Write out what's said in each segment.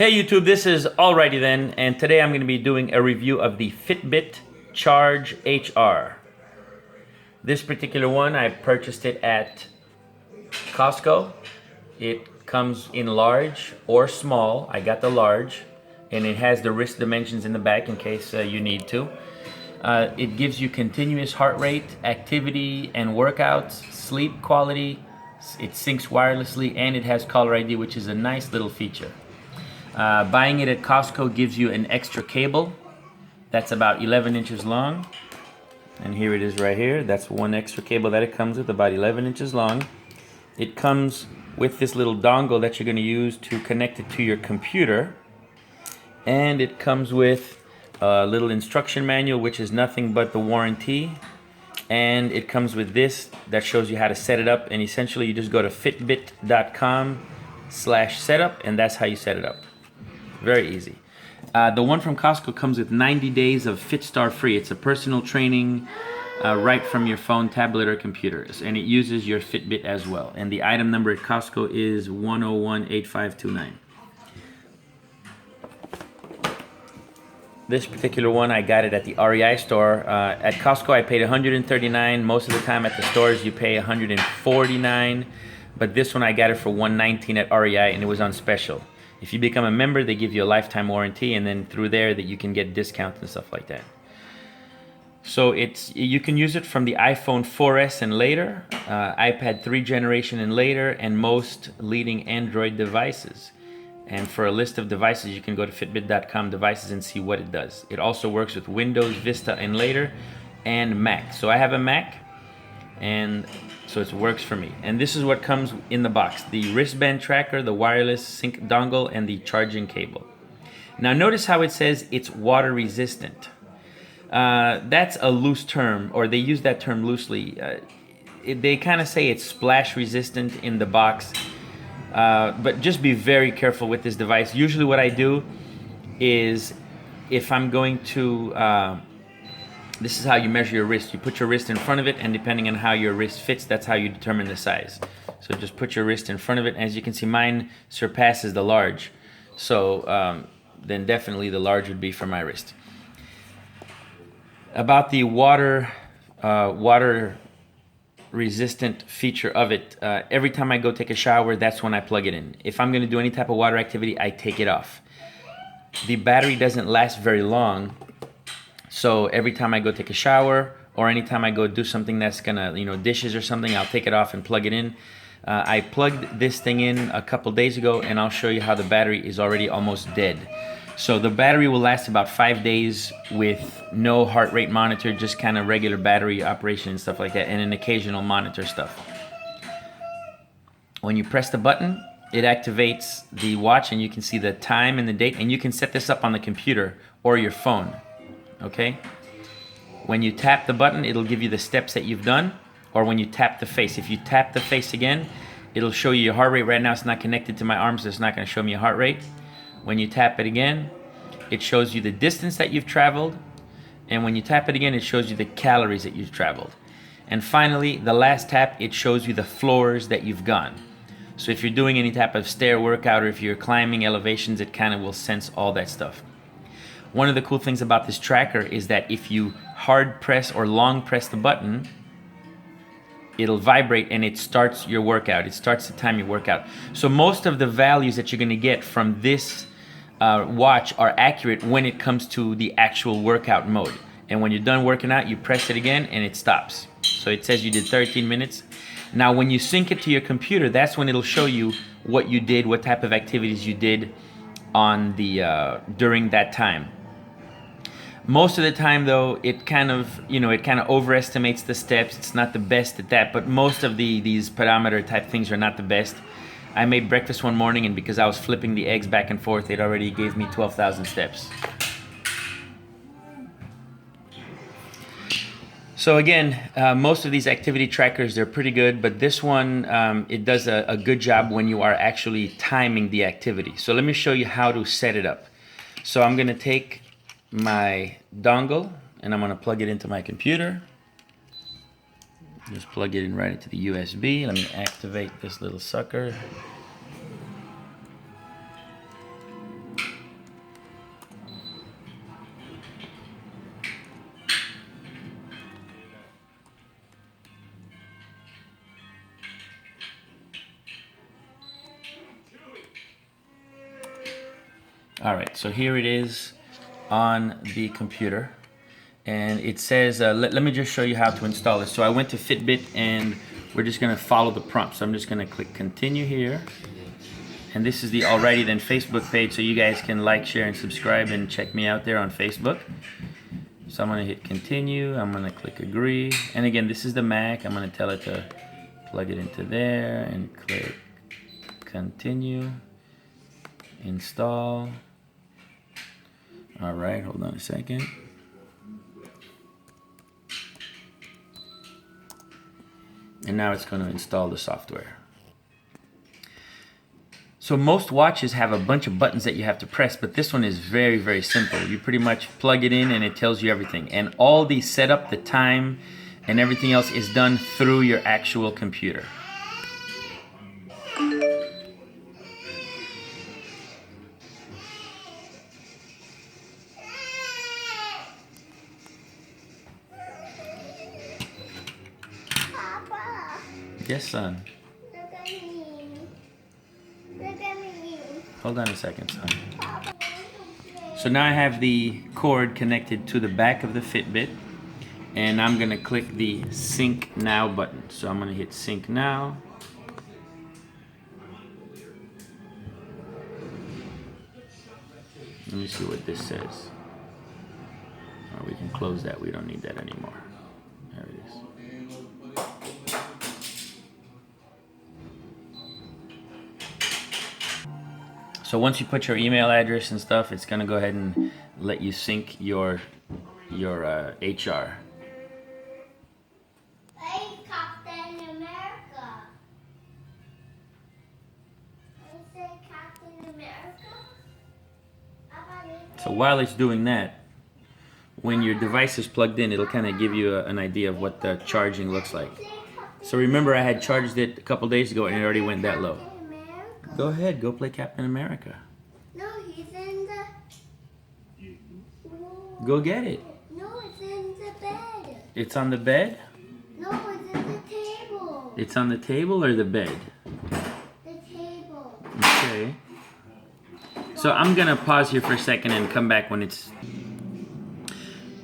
Hey YouTube, this is Alrighty Then, and today I'm going to be doing a review of the Fitbit Charge HR. This particular one, I purchased it at Costco. It comes in large or small. I got the large, and it has the wrist dimensions in the back in case you need to. It gives you continuous heart rate, activity and workouts, sleep quality. It syncs wirelessly, and it has caller ID, which is a nice little feature. Buying it at Costco gives you an extra cable that's about 11 inches long, and here it is right here. That's one extra cable that it comes with, about 11 inches long. It comes with this little dongle that you're going to use to connect it to your computer, and it comes with a little instruction manual, which is nothing but the warranty, and it comes with this that shows you how to set it up, and essentially you just go to fitbit.com/setup, and that's how you set it up. Very easy. The one from Costco comes with 90 days of FitStar free. It's a personal training right from your phone, tablet, or computer. And it uses your Fitbit as well. And the item number at Costco is 1018529. This particular one, I got it at the REI store. At Costco, I paid $139. Most of the time at the stores, you pay $149. But this one, I got it for $119 at REI, and it was on special. If you become a member, they give you a lifetime warranty, and then through there that you can get discounts and stuff like that. So you can use it from the iPhone 4S and later, iPad 3 generation and later, and most leading Android devices. And for a list of devices, you can go to fitbit.com devices and see what it does. It also works with Windows, Vista and later, and Mac. So I have a Mac, and so it works for me. And this is what comes in the box: the wristband tracker, the wireless sync dongle, and the charging cable. Now notice how it says it's water resistant. That's a loose term, or they use that term loosely. They kind of say it's splash resistant in the box, but just be very careful with this device. Usually what I do is, if I'm going to this is how you measure your wrist. You put your wrist in front of it, and depending on how your wrist fits, that's how you determine the size. So just put your wrist in front of it. As you can see, mine surpasses the large. So then definitely the large would be for my wrist. About the water resistant feature of it, every time I go take a shower, that's when I plug it in. If I'm going to do any type of water activity, I take it off. The battery doesn't last very long. So every time I go take a shower, or anytime I go do something that's gonna, dishes or something, I'll take it off and plug it in. I plugged this thing in a couple days ago, and I'll show you how the battery is already almost dead. So the battery will last about 5 days with no heart rate monitor, just kind of regular battery operation and stuff like that, and an occasional monitor stuff. When you press the button, it activates the watch, and you can see the time and the date, and you can set this up on the computer or your phone. Okay, when you tap the button, it'll give you the steps that you've done, or when you tap the face. If you tap the face again, it'll show you your heart rate. Right now it's not connected to my arms, so it's not going to show me a heart rate. When you tap it again, it shows you the distance that you've traveled, and when you tap it again, it shows you the calories that you've traveled. And finally, the last tap, it shows you the floors that you've gone. So if you're doing any type of stair workout, or if you're climbing elevations, it kind of will sense all that stuff. One of the cool things about this tracker is that if you hard press or long press the button, it'll vibrate and it starts your workout. It starts the time you work out. So most of the values that you're going to get from this watch are accurate when it comes to the actual workout mode. And when you're done working out, you press it again and it stops. So it says you did 13 minutes. Now when you sync it to your computer, that's when it'll show you what you did, what type of activities you did on the during that time. Most of the time, though, it kind of overestimates the steps. It's not the best at that, but most of these pedometer type things are not the best. I made breakfast one morning, and because I was flipping the eggs back and forth, it already gave me 12,000 steps. So again, most of these activity trackers, they're pretty good, but this one, it does a good job when you are actually timing the activity. So let me show you how to set it up. So I'm going to take my dongle, and I'm going to plug it into my computer. Just plug it in right into the USB. Let me activate this little sucker. All right, so here it is on the computer. And it says, let me just show you how to install this. So I went to Fitbit and we're just gonna follow the prompt. So I'm just gonna click continue here. And this is the Alrighty Then Facebook page, so you guys can like, share, and subscribe and check me out there on Facebook. So I'm gonna hit continue, I'm gonna click agree. And again, this is the Mac. I'm gonna tell it to plug it into there and click continue, install. All right, hold on a second. And now it's going to install the software. So most watches have a bunch of buttons that you have to press, but this one is very, very simple. You pretty much plug it in and it tells you everything. And all the setup, the time, and everything else is done through your actual computer. Yes, son. Look at me. Look at me. Hold on a second, son. So now I have the cord connected to the back of the Fitbit, and I'm gonna click the Sync Now button. So I'm gonna hit Sync Now. Let me see what this says. Oh, we can close that. We don't need that anymore. There it is. So once you put your email address and stuff, it's gonna go ahead and let you sync your HR. Hey, Captain America. I say Captain America. So while it's doing that, when your device is plugged in, it'll kind of give you an idea of what the charging looks like. So remember, I had charged it a couple days ago and it already went that low. Go ahead, go play Captain America. No, he's in the... Go get it. No, it's in the bed. It's on the bed? No, it's in the table. It's on the table or the bed? The table. Okay. So I'm gonna pause here for a second and come back when it's...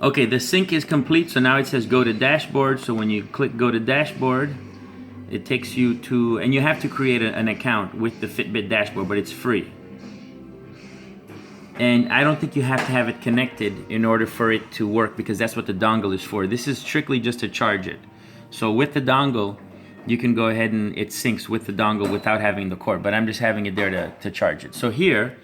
Okay, the sync is complete, so now it says go to dashboard. So when you click go to dashboard, it takes you to, and you have to create an account with the Fitbit dashboard, but it's free. And I don't think you have to have it connected in order for it to work, because that's what the dongle is for. This is strictly just to charge it. So with the dongle, you can go ahead and it syncs with the dongle without having the cord, but I'm just having it there to charge it. So here,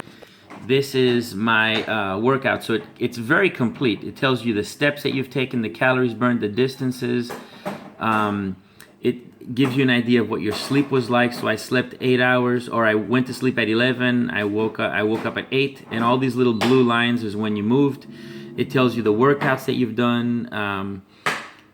this is my workout. So it's very complete. It tells you the steps that you've taken, the calories burned, the distances. It gives you an idea of what your sleep was like. So I slept 8 hours, or I went to sleep at 11. I woke up at 8, and all these little blue lines is when you moved. It tells you the workouts that you've done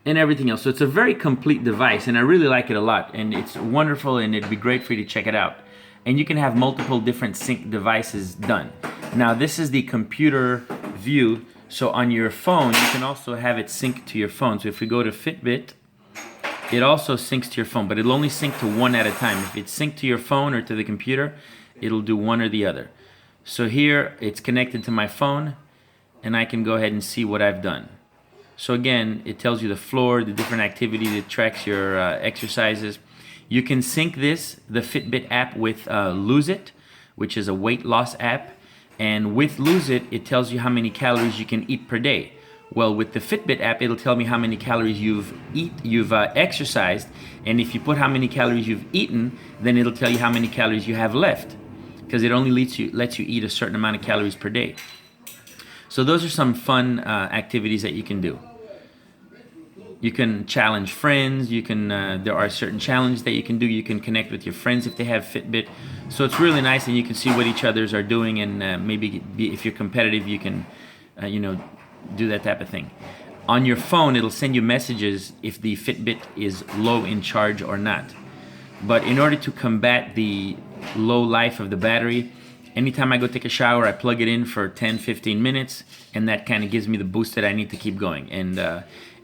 and everything else. So it's a very complete device, and I really like it a lot. And it's wonderful, and it'd be great for you to check it out. And you can have multiple different sync devices done. Now this is the computer view. So on your phone, you can also have it sync to your phone. So if we go to Fitbit, it also syncs to your phone, but it'll only sync to one at a time. If it's synced to your phone or to the computer, it'll do one or the other. So here, it's connected to my phone, and I can go ahead and see what I've done. So again, it tells you the floor, the different activities, it tracks your exercises. You can sync the Fitbit app with Lose It, which is a weight loss app. And with Lose It, it tells you how many calories you can eat per day. Well, with the Fitbit app, it'll tell me how many calories you've exercised, and if you put how many calories you've eaten, then it'll tell you how many calories you have left, because it only lets you eat a certain amount of calories per day. So those are some fun activities that you can do. You can challenge friends. You can there are certain challenges that you can do. You can connect with your friends if they have Fitbit. So it's really nice, and you can see what each others are doing, and maybe if you're competitive, you can, do that type of thing. On your phone, it'll send you messages if the Fitbit is low in charge or not. But in order to combat the low life of the battery, anytime I go take a shower, I plug it in for 10-15 minutes, and that kind of gives me the boost that I need to keep going. And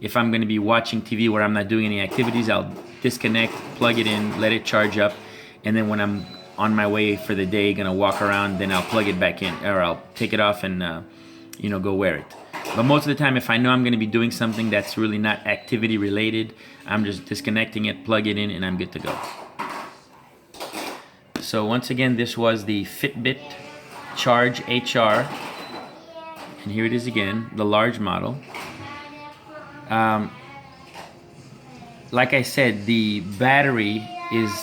if I'm going to be watching TV where I'm not doing any activities, I'll disconnect, plug it in, let it charge up, and then when I'm on my way for the day, gonna walk around, then I'll plug it back in, or I'll take it off and go wear it. But most of the time, if I know I'm gonna be doing something that's really not activity related, I'm just disconnecting it, plug it in, and I'm good to go. So once again, this was the Fitbit Charge HR, and here it is again, the large model. Like I said, the battery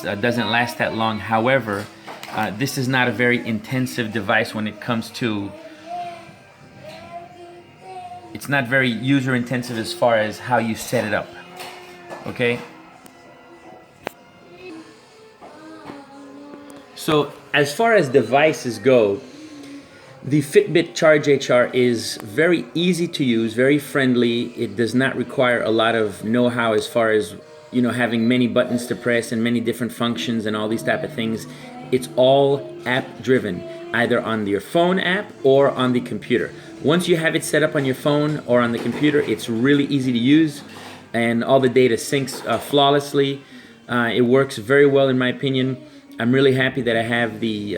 doesn't last that long. However, this is not a very intensive device when it comes to, it's not very user intensive as far as how you set it up, okay? So as far as devices go, the Fitbit Charge HR is very easy to use, very friendly. It does not require a lot of know-how as far as, having many buttons to press and many different functions and all these type of things. It's all app driven, either on your phone app or on the computer. Once you have it set up on your phone or on the computer, it's really easy to use, and all the data syncs flawlessly. It works very well in my opinion. I'm really happy that I have the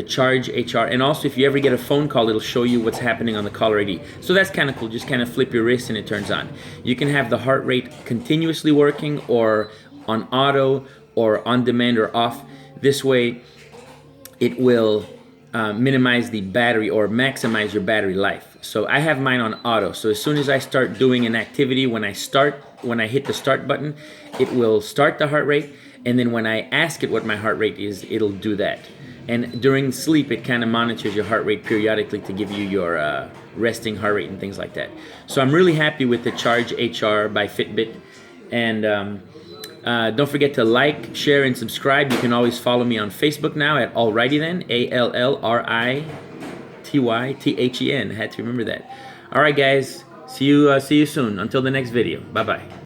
Charge HR, and also if you ever get a phone call, it'll show you what's happening on the caller ID. So that's kind of cool. Just kind of flip your wrist and it turns on. You can have the heart rate continuously working, or on auto, or on demand, or off. This way it will minimize the battery or maximize your battery life. So I have mine on auto. So as soon as I start doing an activity, when I hit the start button, it will start the heart rate. And then when I ask it what my heart rate is, it'll do that. And during sleep, it kind of monitors your heart rate periodically to give you your resting heart rate and things like that. So I'm really happy with the Charge HR by Fitbit. And don't forget to like, share, and subscribe. You can always follow me on Facebook now at allritythen, ALLRITYTHEN. I had to remember that. All right, guys. See you soon. Until the next video. Bye-bye.